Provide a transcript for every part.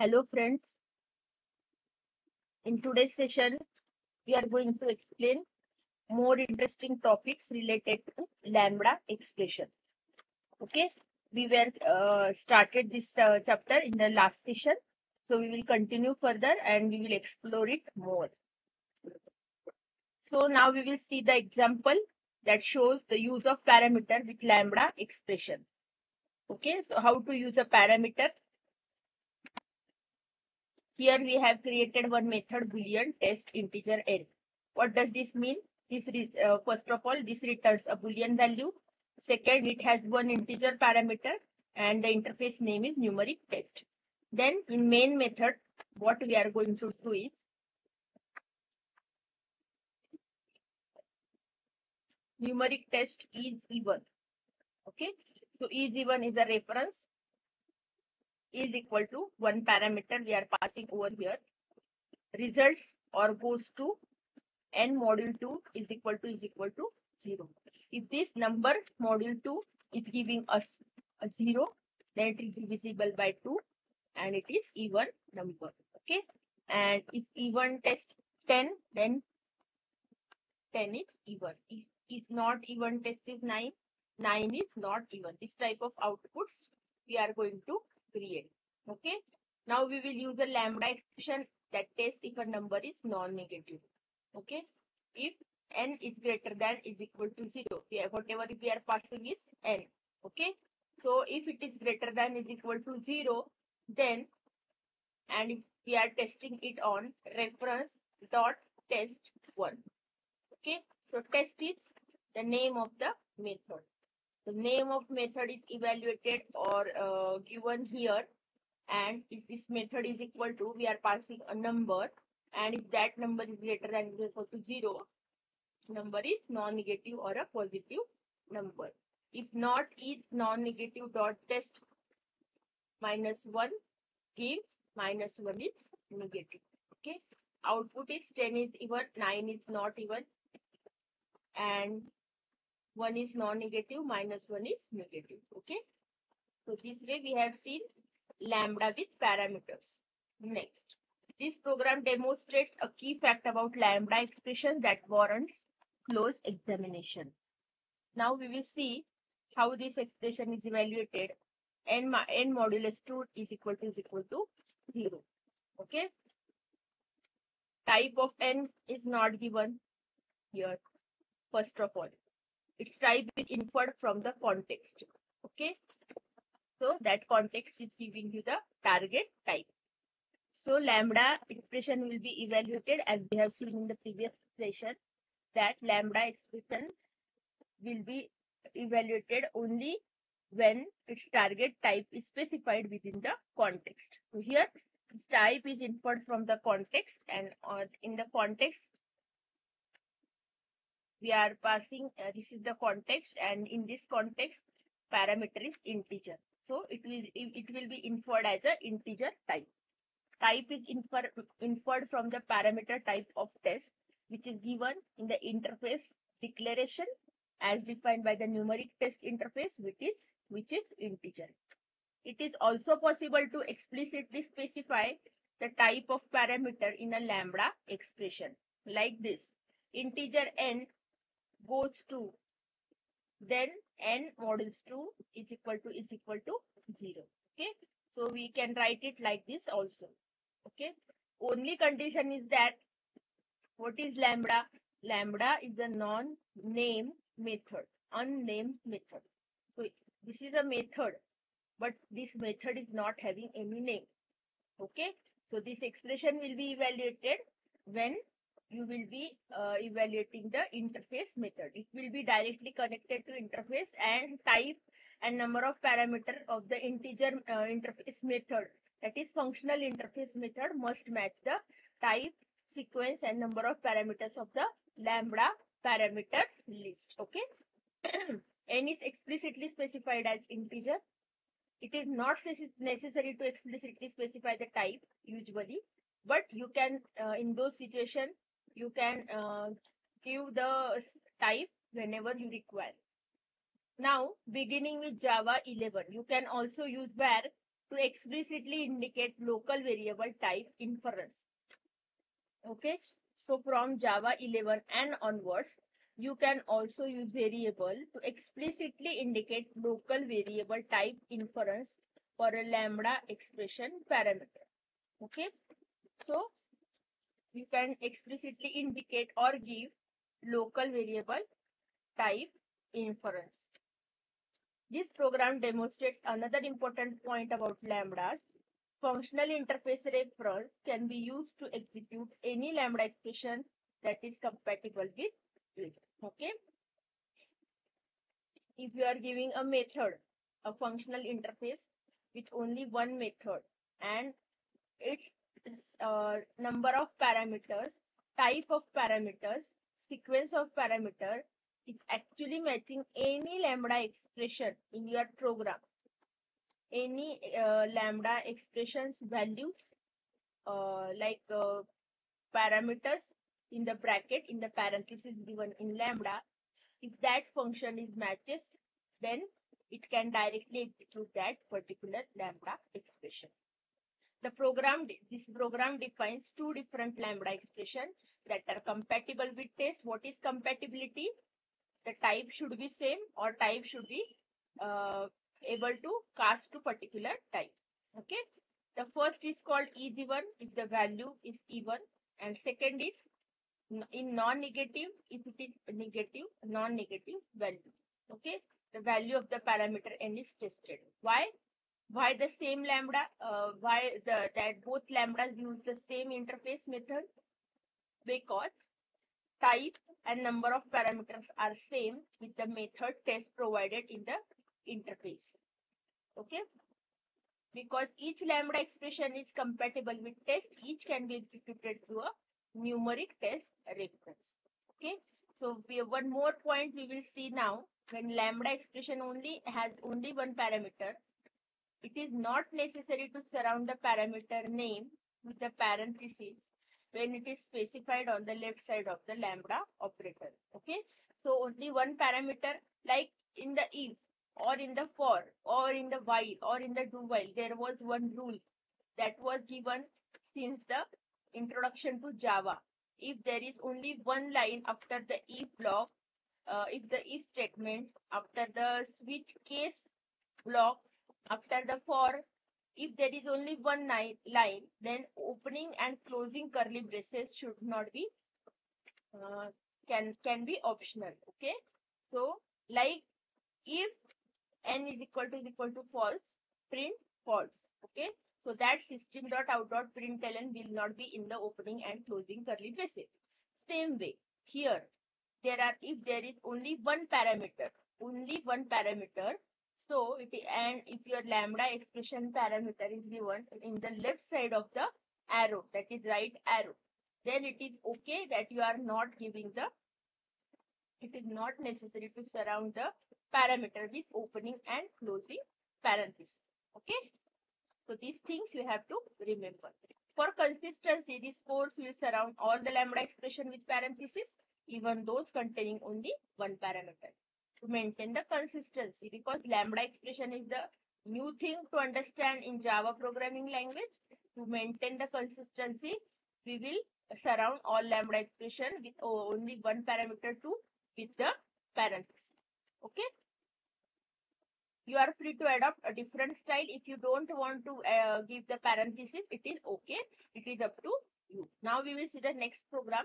Hello friends, in today's session we are going to explain more interesting topics related to lambda expression. Okay, we were started this chapter in the last session, so we will continue further and we will explore it more. So now we will see the example that shows the use of parameter with lambda expression. Okay, so how to use a parameter. Here we have created one method boolean test integer n. What does this mean? First of all, this returns a boolean value. Second, it has one integer parameter and the interface name is numeric test. Then in main method, what we are going to do is numeric test is even. Okay, so is even is a reference, is equal to one parameter we are passing over here. Results or goes to n module 2 is equal to 0. If this number module 2 is giving us a 0, then it is divisible by 2 and it is even number. Okay, and if even test 10, then 10 is even. If is not even test is 9, 9 is not even. This type of outputs we are going to create. Okay, now we will use a lambda expression that tests if a number is non-negative. Okay, if n is greater than is equal to 0, whatever we are passing is n. Okay, so if it is greater than is equal to 0, then and if we are testing it on reference dot test 1. Okay, so test is the name of the method. The name of method is evaluated or given here, and if this method is equal to, we are passing a number, and if that number is greater than or equal to 0, number is non-negative or a positive number. If not, is non-negative dot test -1 gives -1 is negative. Okay, output is 10 is even, 9 is not even, and 1 is non-negative, -1 is negative. Okay, so this way we have seen lambda with parameters. Next, this program demonstrates a key fact about lambda expression that warrants close examination. Now we will see how this expression is evaluated. N modulus 2 is equal to 0. Okay, type of n is not given here. First of all, its type is inferred from the context. Okay, so that context is giving you the target type. So lambda expression will be evaluated as we have seen in the previous session, that lambda expression will be evaluated only when its target type is specified within the context. So here its type is inferred from the context, and in the context we are passing this is the context, and in this context parameter is integer, so it will be inferred as a integer type. Type is inferred from the parameter type of test, which is given in the interface declaration as defined by the numeric test interface, which is integer. It is also possible to explicitly specify the type of parameter in a lambda expression like this: integer n goes to, then n modulus 2 is equal to 0. Okay, so we can write it like this also. Okay, only condition is that what is lambda? Lambda is a non-name method, unnamed method. So this is a method, but this method is not having any name. Okay, so this expression will be evaluated when you will be evaluating the interface method. It will be directly connected to interface, and type and number of parameter of the integer interface method, that is functional interface method, must match the type, sequence and number of parameters of the lambda parameter list. Okay, n is explicitly specified as integer. It is not necessary to explicitly specify the type usually, but you can in those situations you can give the type whenever you require. Now beginning with Java 11, you can also use var to explicitly indicate local variable type inference. Okay, so from Java 11 and onwards, you can also use variable to explicitly indicate local variable type inference for a lambda expression parameter. Okay, so you can explicitly indicate or give local variable type inference. This program demonstrates another important point about lambdas. Functional interface reference can be used to execute any lambda expression that is compatible with it. Okay. If you are giving a method, a functional interface with only one method and its number of parameters, type of parameters, sequence of parameter is actually matching any lambda expression in your program. Any lambda expressions values parameters in the bracket in the parenthesis given in lambda, if that function is matches, then it can directly execute that particular lambda expression. This program defines two different lambda expressions that are compatible with test. What is compatibility? The type should be same or type should be able to cast to particular type. Okay. The first is called is even if the value is even, and second is in non-negative if it is negative, non-negative value. Okay. The value of the parameter n is tested. Why? Why the same lambda? That both lambdas use the same interface method? Because type and number of parameters are same with the method test provided in the interface. Okay. Because each lambda expression is compatible with test, each can be executed through a numeric test reference. Okay. So one more point we will see now. When lambda expression has only one parameter, it is not necessary to surround the parameter name with the parentheses when it is specified on the left side of the lambda operator. Okay. So only one parameter, like in the if or in the for or in the while or in the do while, there was one rule that was given since the introduction to Java. If there is only one line after the if block, if the if statement, after the switch case block, after the for, if there is only one line, then opening and closing curly braces should not be can be optional. Okay. So like if n is equal to false, print false. Okay. So that system.out.println will not be in the opening and closing curly braces. Same way here, if there is only one parameter, so and if your lambda expression parameter is given in the left side of the arrow, that is right arrow, then it is okay that you are not giving it is not necessary to surround the parameter with opening and closing parentheses. Okay. So these things you have to remember. For consistency, this course will surround all the lambda expression with parentheses, even those containing only one parameter, to maintain the consistency, because lambda expression is the new thing to understand in Java programming language. To maintain the consistency, we will surround all lambda expression with only one parameter with the parentheses. Okay. You are free to adopt a different style. If you don't want to give the parentheses, it is okay. It is up to you. Now we will see the next program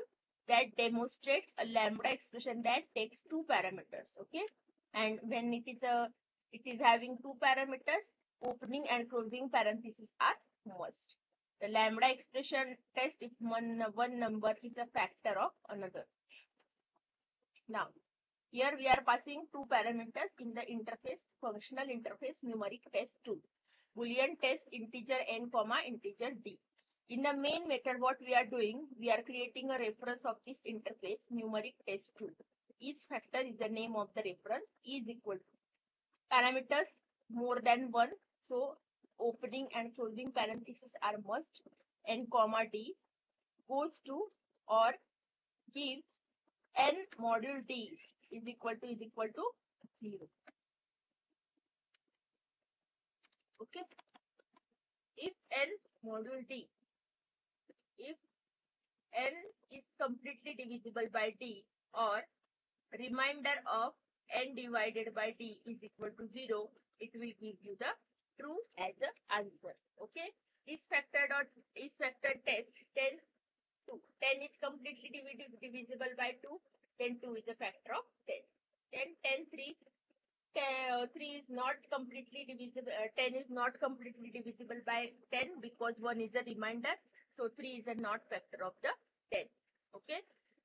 that demonstrates a lambda expression that takes two parameters. Okay. And when it is having two parameters, opening and closing parentheses are must. The lambda expression test if one number is a factor of another. Now, here we are passing two parameters in the interface, functional interface numeric test 2. Boolean test integer n, integer d. In the main method, what we are doing, we are creating a reference of this interface numeric test 2. Each factor is the name of the reference, is equal to parameters more than one. So opening and closing parentheses are must. N, d goes to or gives n module d is equal to 0. Okay. n module d, if n is completely divisible by d, or remainder of n divided by d is equal to 0, it will give you the true as the answer. Okay. Is factor test 10 2. 10 is completely divisible by 2, then 2 is a factor of 10. Then 3 is not completely divisible, 10 is not completely divisible by 10 because 1 is a remainder. So 3 is a not factor of the 10. Okay.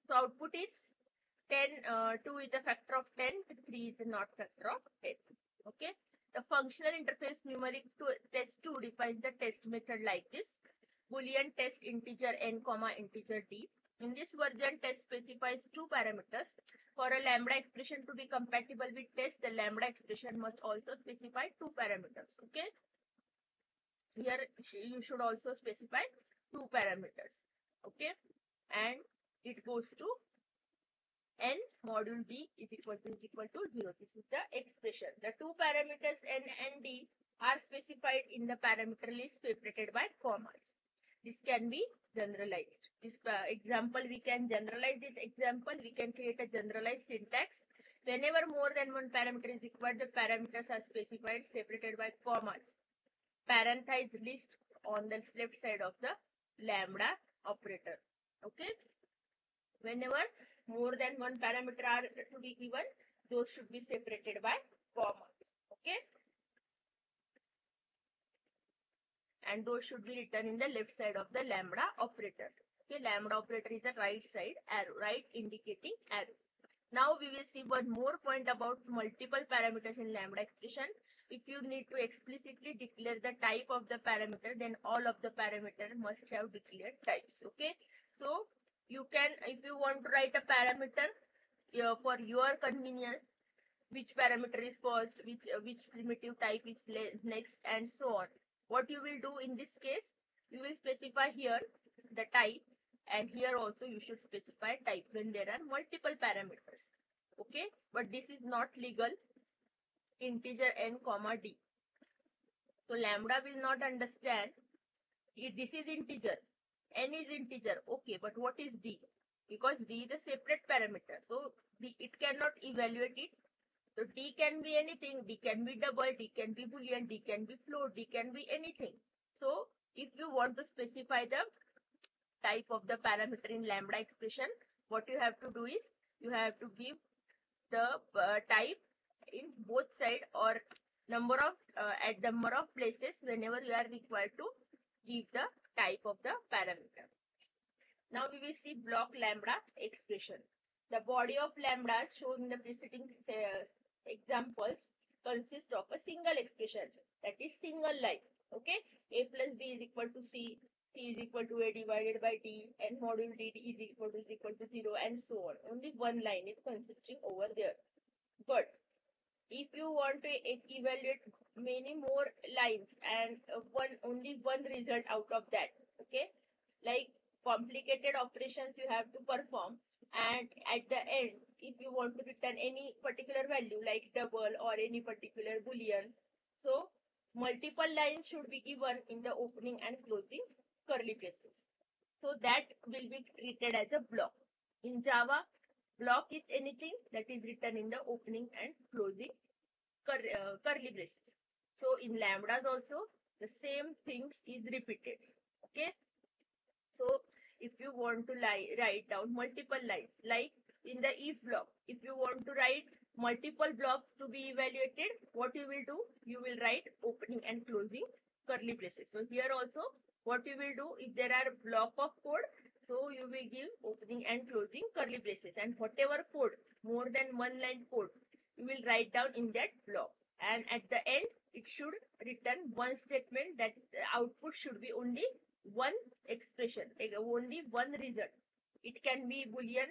So output is 2 is a factor of 10, 3 is a not factor of 10. Okay. The functional interface numeric test 2 defines the test method like this. Boolean test integer n, integer d. In this version, test specifies two parameters. For a lambda expression to be compatible with test, the lambda expression must also specify two parameters. Okay. Here you should also specify two parameters. Okay. And it goes to n module d is equal to 0. This is the expression. The two parameters n and d are specified in the parameter list separated by commas. This can be generalized. This example, we can generalize this example. We can create a generalized syntax. Whenever more than one parameter is required, the parameters are specified separated by commas. Parenthesized list on the left side of the lambda operator. Okay. Whenever more than one parameter are to be given, those should be separated by commas. Okay. And those should be written in the left side of the lambda operator. Okay, lambda operator is a right side arrow, right indicating arrow. Now we will see one more point about multiple parameters in lambda expression. If you need to explicitly declare the type of the parameter, then all of the parameter must have declared types. Okay, so you can, if you want to write a parameter for your convenience, which parameter is first, which primitive type is next, and so on. What you will do in this case, you will specify here the type, and here also you should specify type when there are multiple parameters. Okay, but this is not legal. Integer n, d. So lambda will not understand if this is integer, n is integer. Okay, but what is d? Because d is a separate parameter, so it cannot evaluate it. So d can be anything, d can be double, d can be boolean, d can be float, d can be anything. So if you want to specify the type of the parameter in lambda expression, what you have to do is, you have to give the type in both sides or number of at number of places whenever you are required to give the type of the parameter. Now we will see block lambda expression. The body of lambda shown in the preceding examples consists of a single expression, that is single line. Okay, a plus b is equal to c, c is equal to a divided by d, and module d is equal to 0, and so on. Only one line is consisting over there. But if you want to evaluate many more lines and only one result out of that, okay, like complicated operations you have to perform, and at the end, if you want to return any particular value like double or any particular boolean, so multiple lines should be given in the opening and closing curly braces. So that will be treated as a block. In Java, block is anything that is written in the opening and closing curly braces. So in lambdas also the same things is repeated. Okay. So if you want to write down multiple lines, like in the if block, if you want to write multiple blocks to be evaluated, what you will do? You will write opening and closing curly braces. So here also what you will do, if there are block of code, so you will give opening and closing curly braces, and whatever code, more than one line code, you will write down in that block. And at the end, it should return one statement, that output should be only one expression, only one result. It can be boolean,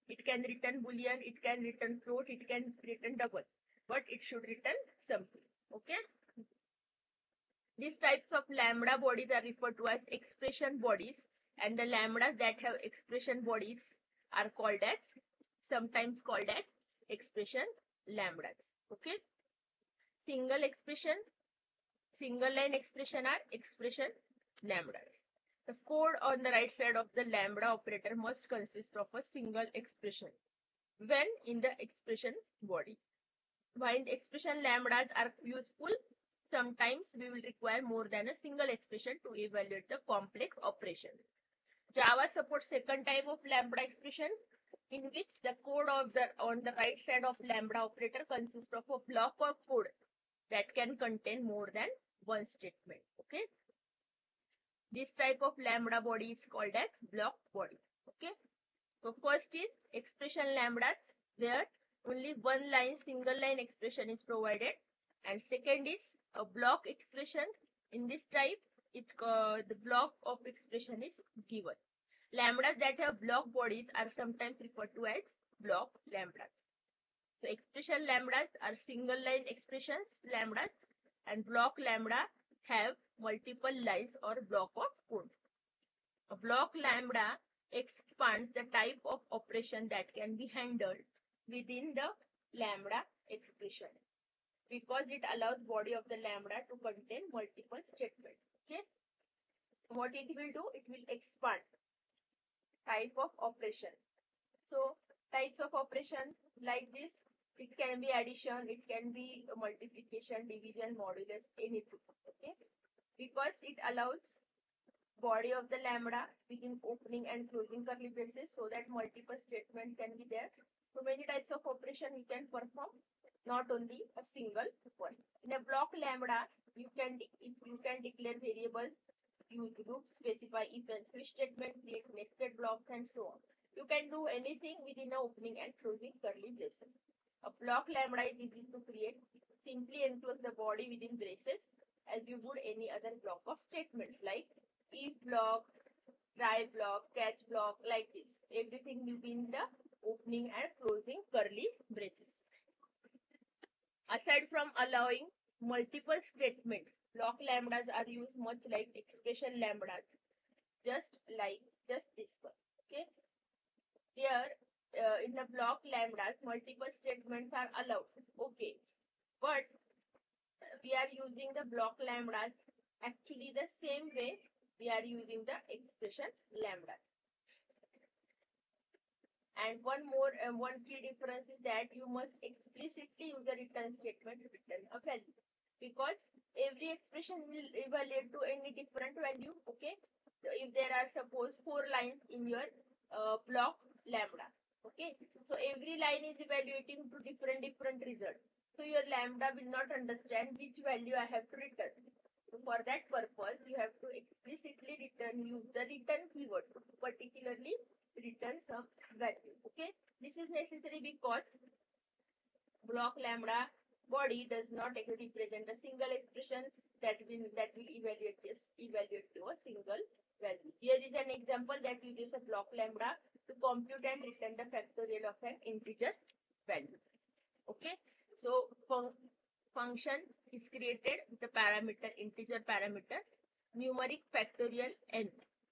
it can return boolean, it can return float, it can return double, but it should return something. Okay. These types of lambda bodies are referred to as expression bodies, and the lambdas that have expression bodies are called as, sometimes called as expression lambdas. Okay. Single line expression are expression lambdas. The code on the right side of the lambda operator must consist of a single expression when in the expression body. While the expression lambdas are useful, sometimes we will require more than a single expression to evaluate the complex operation. Java supports second type of lambda expression, in which the code of on the right side of lambda operator consists of a block of code that can contain more than one statement. Okay. This type of lambda body is called as block body. Okay. So first is expression lambdas, where only one line, single line expression is provided, and second is a block expression. In this type, it's the block of expression is given. Lambdas that have block bodies are sometimes referred to as block lambdas. So expression lambdas are single line expressions lambdas, and block lambda have multiple lines or block of code. A block lambda expands the type of operation that can be handled within the lambda expression, because it allows body of the lambda to contain multiple statements. Okay. What it will do? It will expand type of operation. So types of operation like this, it can be addition, it can be multiplication, division, modulus, anything. Okay. Because it allows body of the lambda within opening and closing curly braces, so that multiple statements can be there. So many types of operation you can perform, not only a single one. In a block lambda, you can declare variables, use groups, specify if and switch statement, create nested blocks, and so on. You can do anything within a opening and closing curly braces. A block lambda is easy to create. Simply enclose the body within braces as you would any other block of statements like if block, try block, catch block, like this. Everything will be in the opening and closing curly braces. Aside from allowing multiple statements, block lambdas are used much like expression lambdas, just this one. Okay. Here, in the block lambdas, multiple statements are allowed. Okay. But we are using the block lambdas actually the same way we are using the expression lambda. And one key difference is that you must explicitly use a return statement to return a value, because every expression will evaluate to any different value. Okay. So if there are suppose 4 lines in your block lambda. Okay. So every line is evaluating to different results. So your lambda will not understand which value I have to return. So for that purpose, you have to explicitly use the return keyword, particularly return some value. Okay, this is necessary because block lambda body does not represent a single expression that will evaluate to a single value. Here is an example that uses a block lambda to compute and return the factorial of an integer value. Okay, so function is created with the parameter, integer parameter, numeric factorial n.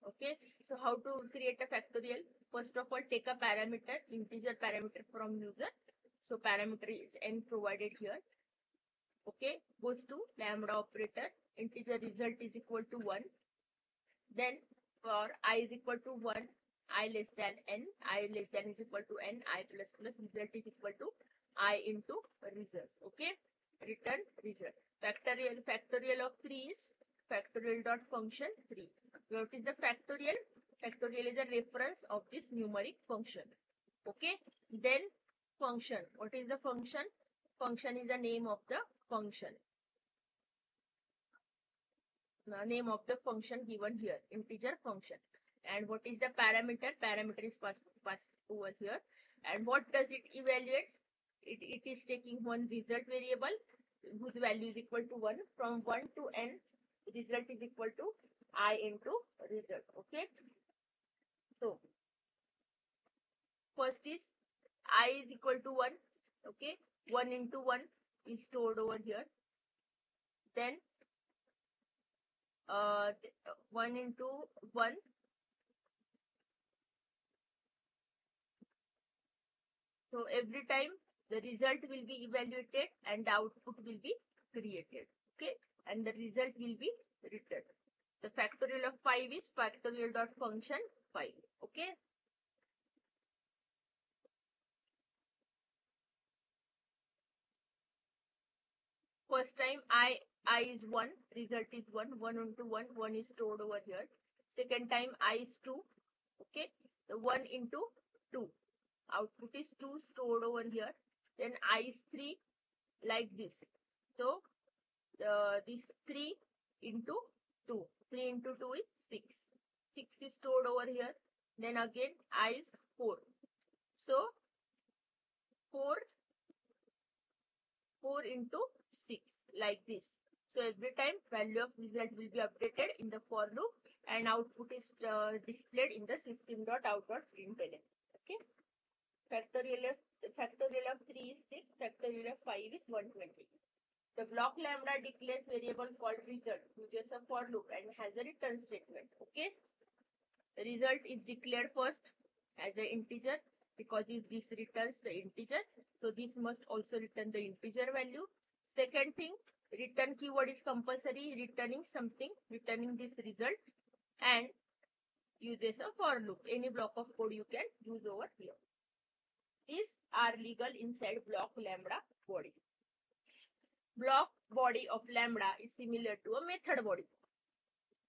Okay, so how to create a factorial? First of all, take a parameter, integer parameter from user. So parameter is n provided here. Okay, goes to lambda operator, integer result is equal to 1. Then for I is equal to 1, I less than n, I less than is equal to n, I plus result is equal to I into result. Okay, return result. Factorial of 3 is factorial dot function 3. What is the factorial? Factorial is a reference of this numeric function. Okay, then function. What is the function? Function is the name of the function. The name of the function given here, integer function. And what is the parameter? Parameter is passed over here. And what does it evaluate? It is taking one result variable whose value is equal to 1. From 1 to n, result is equal to I into result. Okay. So first is I is equal to 1. Okay. 1 into 1 is stored over here. Then 1 into 1. So every time the result will be evaluated and the output will be created. Okay. And the result will be returned. The factorial of 5 is factorial dot function 5. Okay. First time I is 1, result is 1, 1 into 1, 1 is stored over here. Second time I is 2, okay, the 1 into 2, output is 2 stored over here. Then I is 3, like this. So this 3 into 2, 3 into 2 is 6, 6 is stored over here. Then again I is 4, so 4 into 6, like this. So every time value of result will be updated in the for loop and output is displayed in the system.out.println. Okay. Factorial of 3 is 6, factorial of 5 is 120. The block lambda declares variable called result, uses a for loop and has a return statement. Okay. The result is declared first as an integer because this returns the integer. So this must also return the integer value. Second thing, return keyword is compulsory, returning something, returning this result, and uses a for loop. Any block of code you can use over here. These are legal inside block lambda body. Block body of lambda is similar to a method body.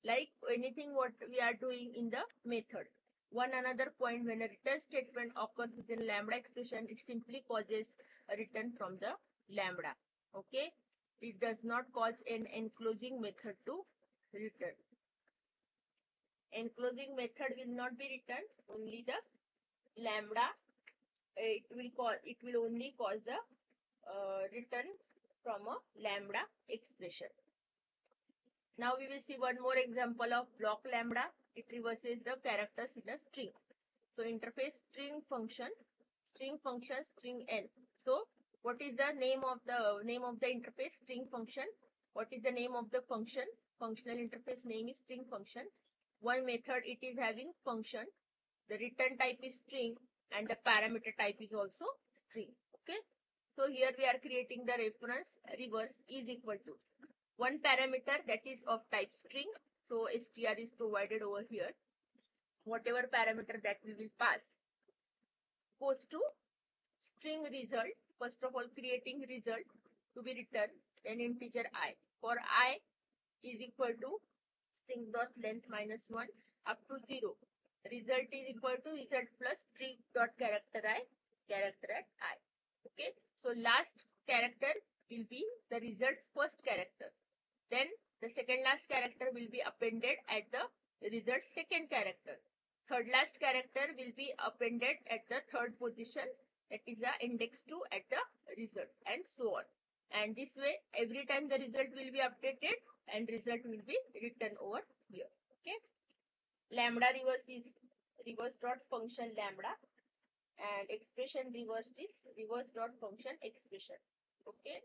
Like anything what we are doing in the method. One another point, when a return statement occurs within lambda expression, it simply causes a return from the lambda. Okay, it does not cause an enclosing method to return. Enclosing method will not be returned, only the lambda. It will only cause the return from a lambda expression. Now we will see one more example of block lambda. It reverses the characters in a string. So interface string function string n. So what is the name of the interface? String function. What is the name of the function? Functional interface name is string function. One method it is having function. The return type is string and the parameter type is also string. Okay. So here we are creating the reference reverse is equal to one parameter that is of type string. So str is provided over here. Whatever parameter that we will pass goes to string result. First of all, creating result to be returned, then integer I. For I is equal to string dot length minus 1 up to 0. Result is equal to result plus string dot character I, character at I. Okay. So last character will be the result's first character. Then the second last character will be appended at the result's second character. Third last character will be appended at the third position, that is the index 2 at the result, and so on. And this way, every time the result will be updated and result will be written over here. Okay. Lambda reverse is reverse dot function lambda, and expression reverse is reverse dot function expression. Okay.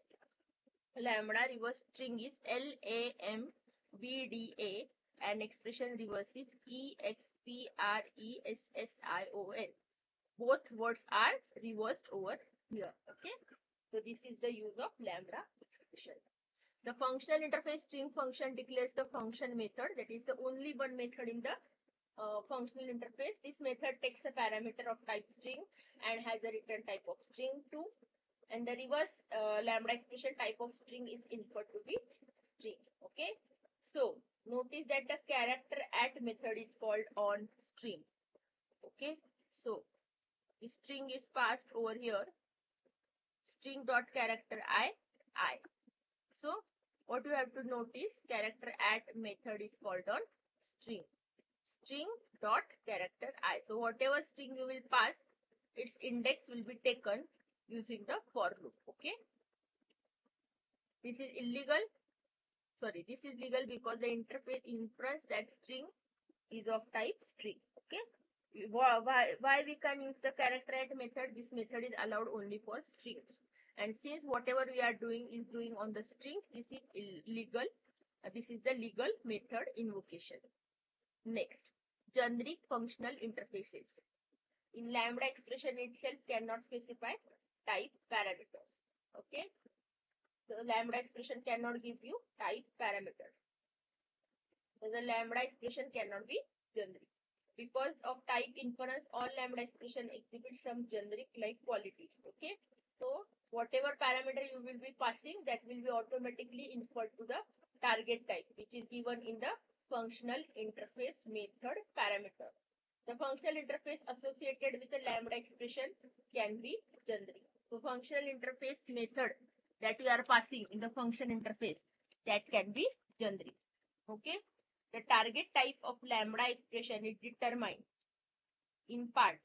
Lambda reverse string is LAMBDA and expression reverse is EXPRESSION. Both words are reversed over here. Okay. So this is the use of lambda expression. The functional interface string function declares the function method. That is the only one method in the functional interface. This method takes a parameter of type string and has a return type of string 2. And the reverse lambda expression type of string is inferred to be string. Okay. So notice that the character at method is called on string. Okay. So the string is passed over here. String dot character I. So what you have to notice, character at method is called on string. String dot character I. So whatever string you will pass, its index will be taken using the for loop. Okay. This is illegal. Sorry, this is legal because the interface inference that string is of type string. Okay. Why we can use the character at method? This method is allowed only for strings. And since whatever we are doing is doing on the string, this is illegal. This is the legal method invocation. Next, generic functional interfaces. In lambda expression itself cannot specify type parameters. Okay. So lambda expression cannot give you type parameters. So the lambda expression cannot be generic. Because of type inference, all lambda expression exhibit some generic-like qualities. Okay. So whatever parameter you will be passing, that will be automatically inferred to the target type, which is given in the functional interface method parameter. The functional interface associated with the lambda expression can be generic. So functional interface method that we are passing in the function interface, that can be generic. Okay. The target type of lambda expression is determined in part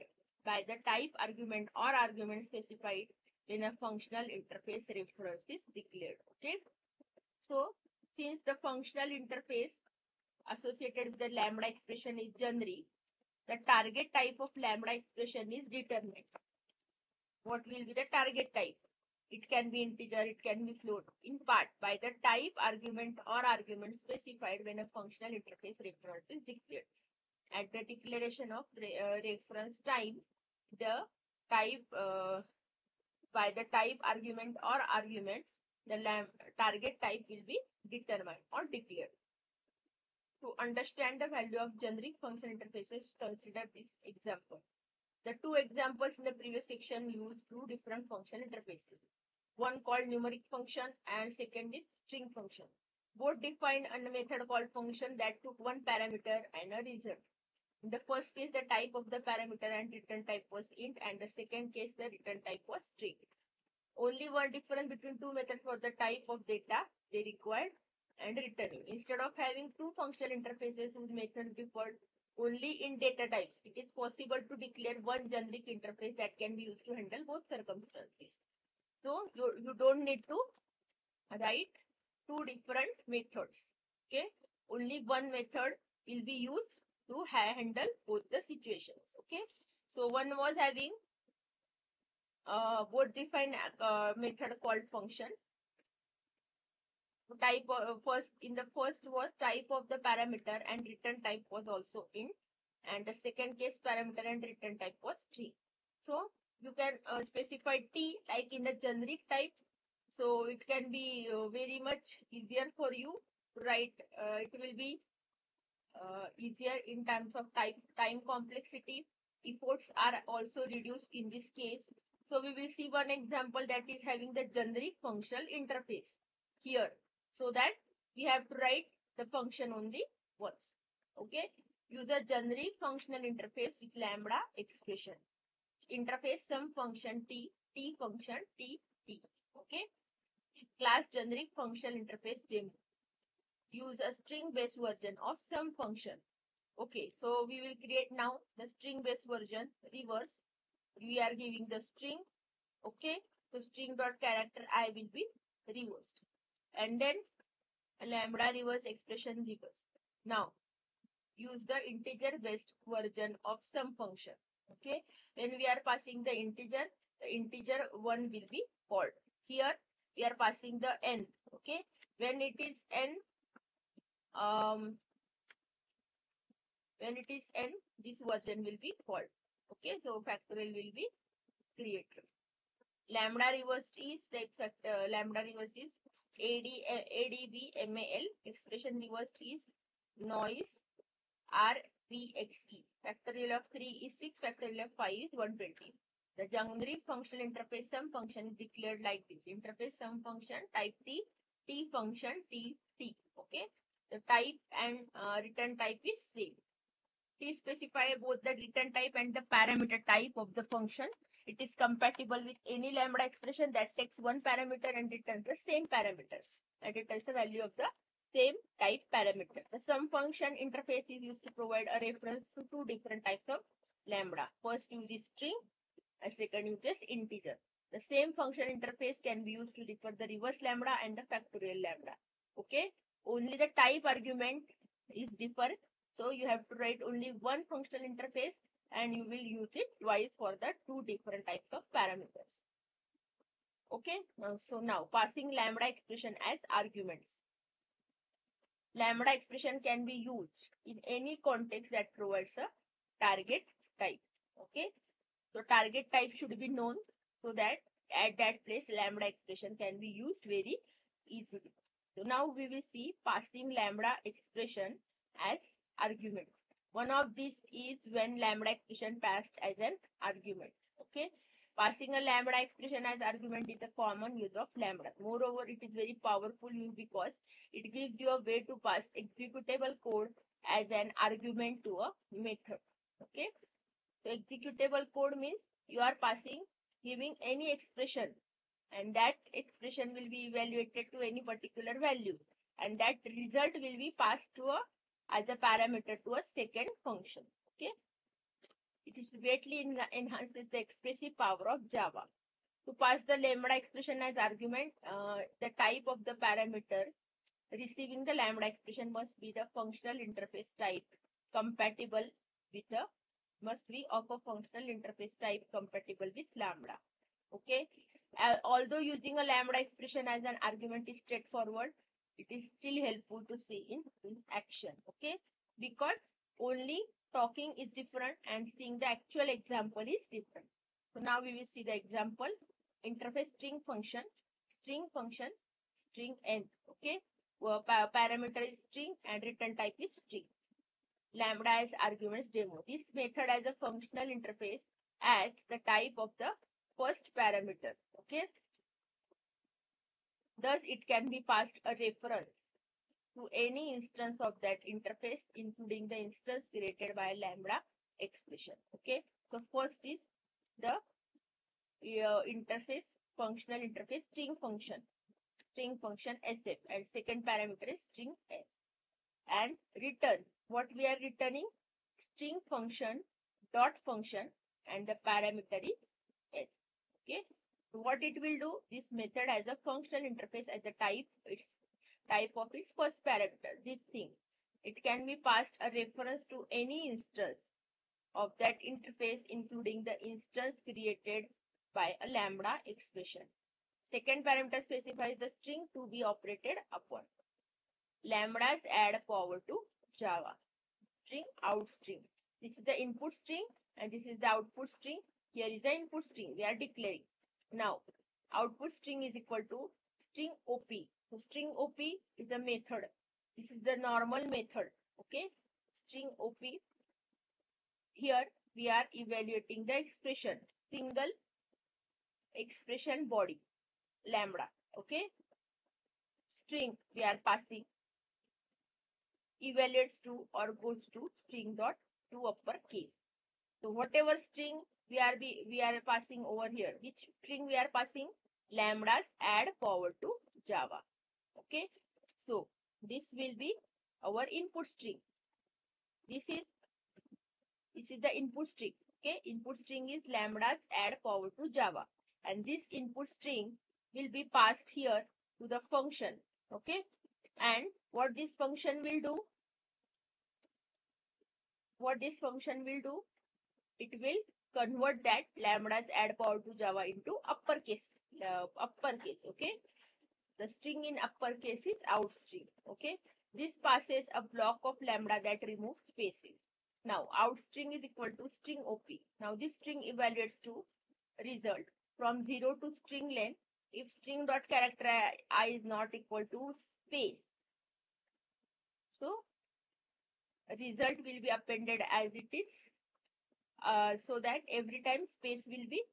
by the type argument or argument specified when a functional interface reference is declared. Okay. So since the functional interface associated with the lambda expression is generic, the target type of lambda expression is determined. What will be the target type? It can be integer, it can be float, in part by the type argument or argument specified when a functional interface reference is declared. At the declaration of reference time, the type by the type argument or arguments, the target type will be determined or declared. To understand the value of generic function interfaces, consider this example. The two examples in the previous section use two different function interfaces. One called numeric function and second is string function. Both define a method called function that took one parameter and a result. In the first case, the type of the parameter and return type was int, and the second case, the return type was string. Only one difference between two methods for the type of data they required and returning. Instead of having two functional interfaces whose methods differed only in data types, it is possible to declare one generic interface that can be used to handle both circumstances. So you don't need to write two different methods. Okay, only one method will be used to handle both the situations. Okay, so one was having both defined method called function. Type first in the first was type of the parameter and return type was also int, and the second case parameter and return type was string. So you can specify t like in the generic type, so it can be very much easier for you to write. It will be easier in terms of time complexity. Efforts are also reduced in this case. So we will see one example that is having the generic functional interface here, so that we have to write the function only once. Okay, use a generic functional interface with lambda expression. Interface some function t function t. Okay, class generic functional interface demo. Use a string based version of some function. Okay, so we will create now the string based version reverse. We are giving the string. Okay, so string dot character I will be reversed, and then lambda reverse expression reverse. Now use the integer based version of some function. Okay, when we are passing the integer 1 will be called. Here we are passing the n. Okay, when it is n, this version will be called. Okay, so factorial will be created. Lambda reverse is lambda reverse is ADBMAL. Expression reverse is noise RVXE. Factorial of 3 is 6. Factorial of 5 is 120. The generic functional interface sum function is declared like this. Interface sum function type t function t. Okay, the type and return type is same. T specify both the return type and the parameter type of the function. It is compatible with any lambda expression that takes one parameter and returns the same parameters, and returns the value of the same type parameter. The sum function interface is used to provide a reference to two different types of lambda. First use is string, and second use is integer. The same function interface can be used to refer the reverse lambda and the factorial lambda. Okay, only the type argument is different, so you have to write only one functional interface, and you will use it twice for the two different types of parameters. Okay, so now passing lambda expression as arguments. Lambda expression can be used in any context that provides a target type. Okay, so target type should be known, so that at that place lambda expression can be used very easily. So now we will see passing lambda expression as argument. One of these is when lambda expression passed as an argument. Okay, passing a lambda expression as argument is a common use of lambda. Moreover, it is very powerful use because it gives you a way to pass executable code as an argument to a method. Okay, so executable code means you are giving any expression, and that expression will be evaluated to any particular value, and that result will be passed to as a parameter to a second function. Okay, it is greatly enhances the expressive power of Java. To pass the lambda expression as argument, the type of the parameter receiving the lambda expression must be the functional interface type compatible with a must be of a functional interface type compatible with lambda. Okay, although using a lambda expression as an argument is straightforward, it is still helpful to see in action. Okay, because only talking is different and seeing the actual example is different. So now we will see the example. Interface string function, string n. Okay, parameter is string and return type is string. Lambda as arguments demo. This method as a functional interface as the type of the first parameter. Okay, thus it can be passed a reference to any instance of that interface, including the instance created by lambda expression. Okay, so first is the interface, functional interface string function sf, and second parameter is string s. And return, what we are returning, string function dot function, and the parameter is s. Okay, so what it will do, this method has a functional interface as a type of its first parameter, this thing. It can be passed a reference to any instance of that interface, including the instance created by a lambda expression. Second parameter specifies the string to be operated upon. Lambdas add power to Java. String out string. This is the input string and this is the output string. Here is the input string we are declaring. Now, output string is equal to string op. So string op is a method. This is the normal method. Okay, string op. Here we are evaluating the expression, single expression body, lambda. Okay, string we are passing evaluates to or goes to string dot to uppercase. So whatever string we are passing over here, which string we are passing, lambdas add power to Java. Okay, so this will be our input string. This is the input string. Okay, input string is lambdas add power to Java, and this input string will be passed here to the function. Okay, and what this function will do, it will convert that lambdas add power to Java into uppercase. Okay, the string in uppercase is out string. Okay, this passes a block of lambda that removes spaces. Now out string is equal to string op. Now this string evaluates to result from 0 to string length if string dot character I is not equal to space. So result will be appended as it is, so that every time space will be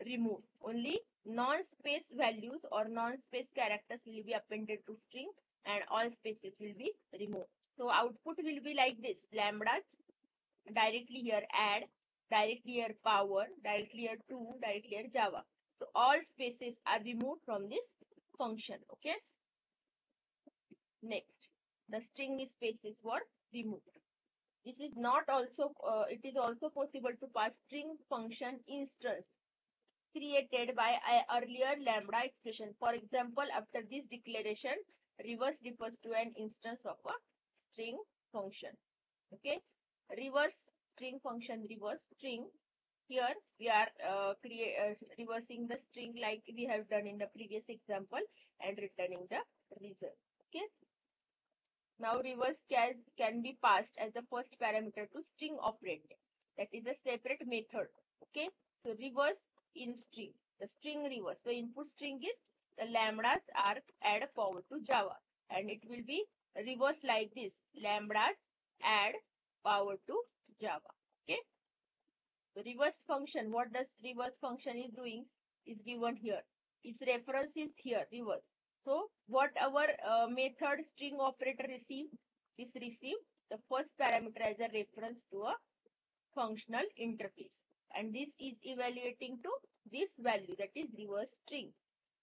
removed. Only non-space values or non-space characters will be appended to string and all spaces will be removed. So output will be like this: lambdas directly here add, directly here power, directly here to, directly here Java. So all spaces are removed from this function. Okay. Next, the string spaces were removed. This is not also, it is also possible to pass string function instance created by an earlier lambda expression. For example, after this declaration, reverse refers to an instance of a string function. Okay, reverse string function, reverse string. Here we are reversing the string like we have done in the previous example and returning the result. Okay. Now reverse can be passed as the first parameter to string operator. That is a separate method. Okay. So reverse in string, the string reverse. So input string is the lambdas are add power to Java, and it will be reverse like this: lambdas add power to Java. Okay. The reverse function, what does reverse function is doing is given here. Its reference is here, reverse. So what our method string operator receive is receive the first parameter as a reference to a functional interface. And this is evaluating to this value, that is reverse string.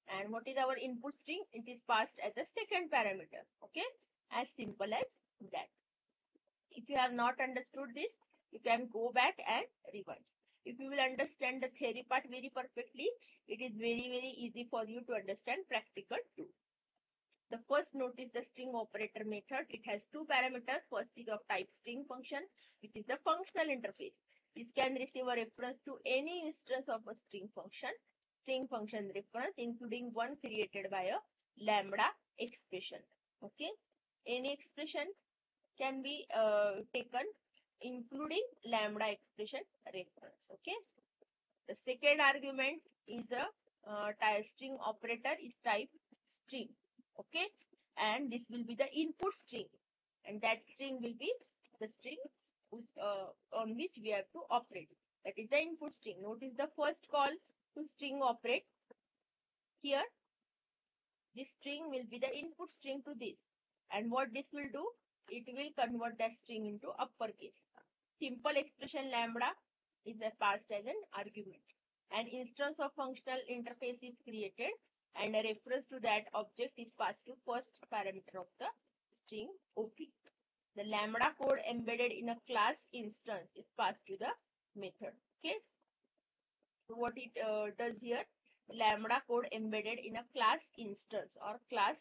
And what is our input string? It is passed as a second parameter. Okay, as simple as that. If you have not understood this, you can go back and rewind. If you will understand the theory part very perfectly, it is very easy for you to understand practical too. The first note is the string operator method. It has two parameters. First is of type string function, which is the functional interface. This can receive a reference to any instance of a string function reference, including one created by a lambda expression. Okay, any expression can be taken including lambda expression reference. Okay, the second argument is a string operator is type string. Okay, and this will be the input string, and that string will be the string on which we have to operate. That is the input string. Notice the first call to string operate. Here, this string will be the input string to this, and what this will do, it will convert that string into uppercase. Simple expression lambda is passed as an argument. An instance of functional interface is created, and a reference to that object is passed to first parameter of the string OP. The lambda code embedded in a class instance is passed to the method. Okay. So what it does here, lambda code embedded in a class instance or class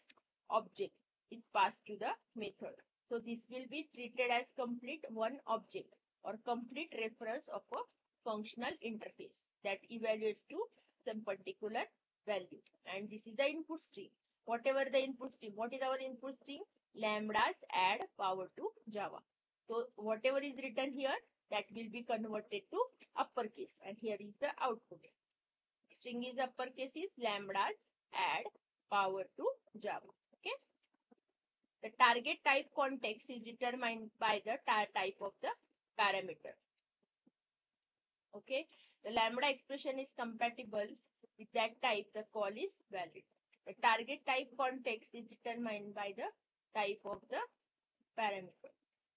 object is passed to the method. So this will be treated as complete one object or complete reference of a functional interface that evaluates to some particular value. And this is the input string. Whatever the input string, what is our input string? Lambdas add power to Java. So whatever is written here, that will be converted to uppercase, and here is the output. String is uppercase is lambdas add power to Java. Okay. The target type context is determined by the type of the parameter. Okay. The lambda expression is compatible with that type, the call is valid. The target type context is determined by the type of the parameter.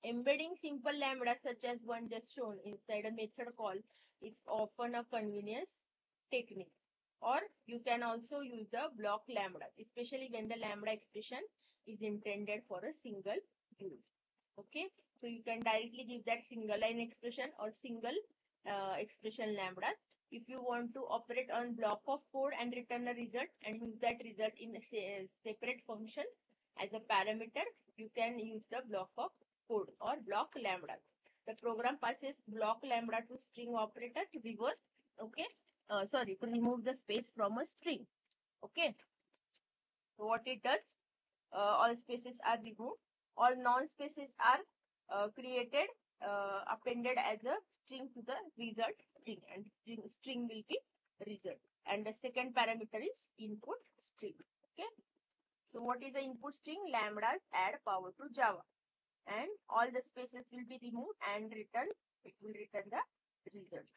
Embedding simple lambda such as one just shown inside a method call is often a convenience technique. Or you can also use the block lambda, especially when the lambda expression is intended for a single use. Okay, so you can directly give that single line expression or single expression lambda. If you want to operate on block of code and return a result and use that result in a separate function as a parameter, you can use the block of code or block lambda. The program passes block lambda to string operator to reverse. Okay, to remove the space from a string. Okay, so what it does, all spaces are removed, all non-spaces are created, appended as a string to the result string, and string will be result, and the second parameter is input string. Okay, so what is the input string? Lambdas add power to Java, and all the spaces will be removed and it will return the result.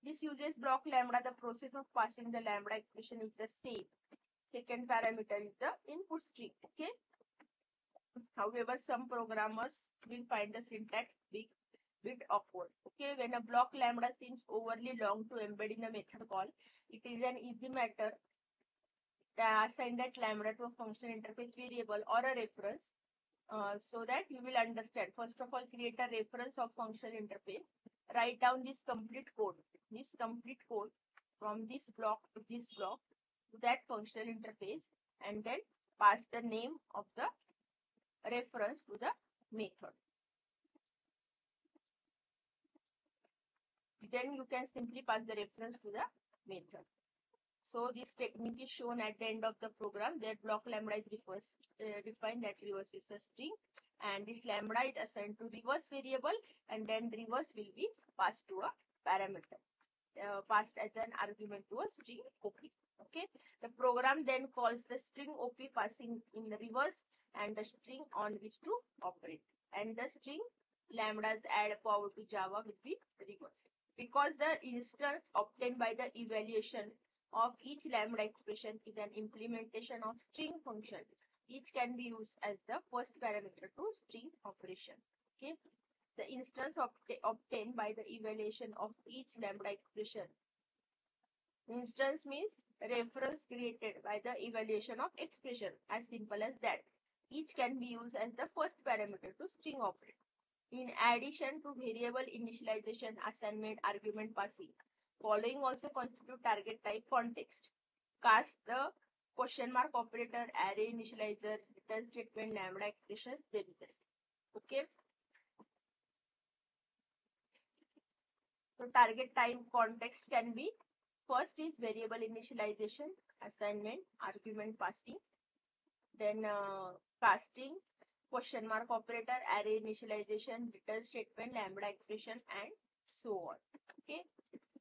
This uses block lambda. The process of passing the lambda expression is the same. Second parameter is the input string. Okay. However, some programmers will find the syntax bit awkward. Okay, when a block lambda seems overly long to embed in a method call, it is an easy matter to assign that lambda to a function interface variable or a reference, so that you will understand. First of all, create a reference of functional interface. Write down this complete code from this block to that functional interface, and then pass the name of the reference to the method. Then you can simply pass the reference to the method. So this technique is shown at the end of the program. That block lambda is defined, that reverse is a string, and this lambda is assigned to reverse variable, and then reverse will be passed to a parameter, passed as an argument to a string OP. Okay, the program then calls the string OP passing in the reverse, and the string on which to operate. And the string lambdas add power to Java will be reversed. Because the instance obtained by the evaluation of each lambda expression is an implementation of string function, each can be used as the first parameter to string operation. Okay. The instance obtained by the evaluation of each lambda expression. Instance means reference created by the evaluation of expression, as simple as that. Each can be used as the first parameter to string operate. In addition to variable initialization, assignment, argument passing, following also constitute target type context. Cast the question mark operator, array initializer, return statement, lambda expression, they result. Okay. So target type context can be, first is variable initialization, assignment, argument passing, then casting, question mark operator, array initialization, return statement, lambda expression, and so on. Okay.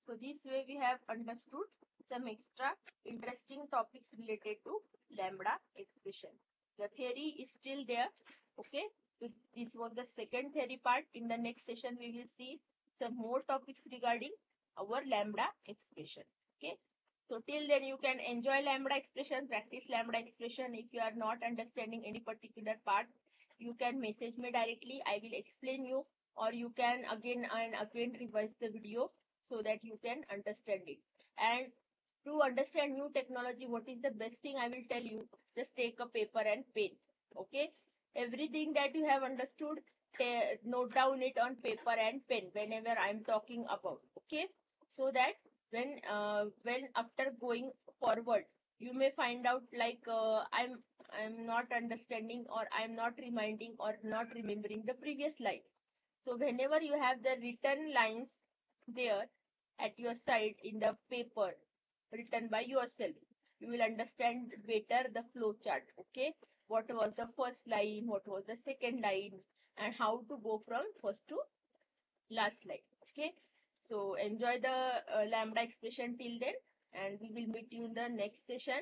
So this way we have understood some extra interesting topics related to lambda expression. The theory is still there. Okay. So this was the second theory part. In the next session we will see some more topics regarding our lambda expression. Okay. So till then you can enjoy lambda expression, practice lambda expression. If you are not understanding any particular part, you can message me directly. I will explain you, or you can again and again revise the video so that you can understand it. And to understand new technology, what is the best thing I will tell you? Just take a paper and pen. Okay. Everything that you have understood, note down it on paper and pen whenever I am talking about. Okay. So that when after going forward, you may find out like I'm not understanding, or I'm not reminding, or not remembering the previous line. So whenever you have the written lines there at your side in the paper written by yourself, you will understand better the flow chart. Okay. What was the first line, what was the second line, and how to go from first to last line. Okay. So enjoy the lambda expression till then, and we will meet you in the next session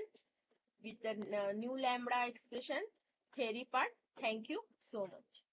with the new lambda expression theory part. Thank you so much.